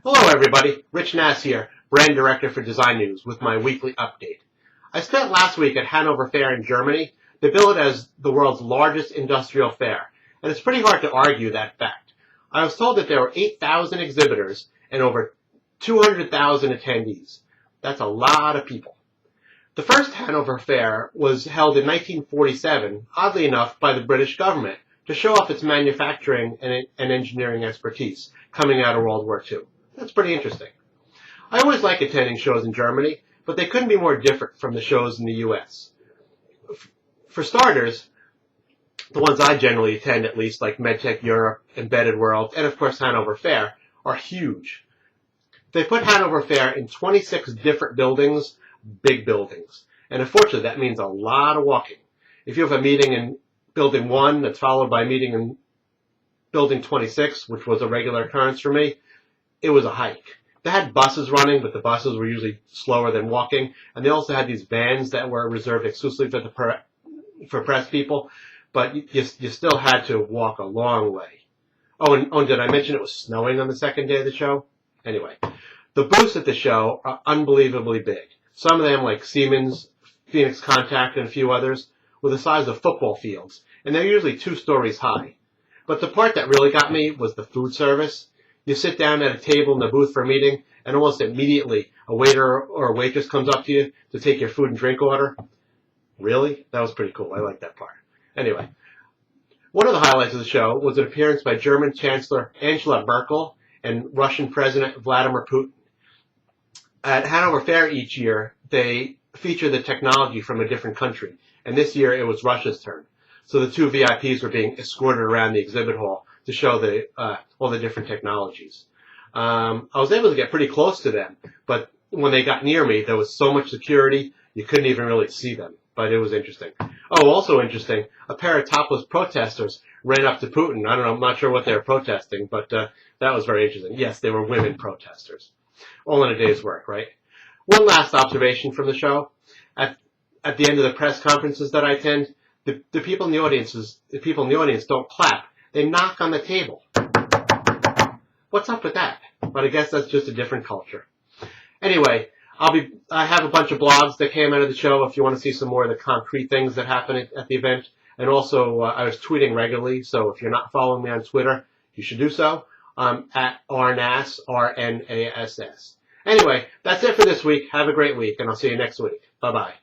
Hello everybody, Rich Nass here, Brand Director for Design News with my weekly update. I spent last week at Hanover Fair in Germany. They bill it as the world's largest industrial fair, and it's pretty hard to argue that fact. I was told that there were 8,000 exhibitors and over 200,000 attendees. That's a lot of people. The first Hanover Fair was held in 1947, oddly enough, by the British government to show off its manufacturing and engineering expertise coming out of World War II. That's pretty interesting. I always like attending shows in Germany, but they couldn't be more different from the shows in the U.S. For starters, the ones I generally attend, at least, like MedTech Europe, Embedded World, and of course Hanover Fair, are huge. They put Hanover Fair in 26 different buildings, big buildings, and unfortunately that means a lot of walking. If you have a meeting in Building 1 that's followed by a meeting in Building 26, which was a regular occurrence for me, it was a hike. They had buses running, but the buses were usually slower than walking, and they also had these vans that were reserved exclusively for press people, but you still had to walk a long way. Oh, did I mention it was snowing on the second day of the show? Anyway, the booths at the show are unbelievably big. Some of them, like Siemens, Phoenix Contact, and a few others, were the size of football fields, and they're usually 2 stories high. But the part that really got me was the food service. You sit down at a table in the booth for a meeting, and almost immediately a waiter or a waitress comes up to you to take your food and drink order. Really? That was pretty cool. I like that part. Anyway, one of the highlights of the show was an appearance by German Chancellor Angela Merkel and Russian President Vladimir Putin. At Hanover Fair each year, they feature the technology from a different country, and this year it was Russia's turn. So the 2 VIPs were being escorted around the exhibit hall to show all the different technologies. I was able to get pretty close to them, but when they got near me, there was so much security, you couldn't even really see them, but it was interesting. Oh, also interesting, a pair of topless protesters ran up to Putin. I don't know, I'm not sure what they were protesting, but that was very interesting. Yes, they were women protesters. All in a day's work, right? One last observation from the show. At the end of the press conferences that I attend, the people in the audience don't clap. They knock on the table. What's up with that? But I guess that's just a different culture. Anyway, I have a bunch of blogs that came out of the show if you want to see some more of the concrete things that happen at the event. And also, I was tweeting regularly, so if you're not following me on Twitter, you should do so. At RNASS, RNASS. Anyway, that's it for this week. Have a great week, and I'll see you next week. Bye-bye.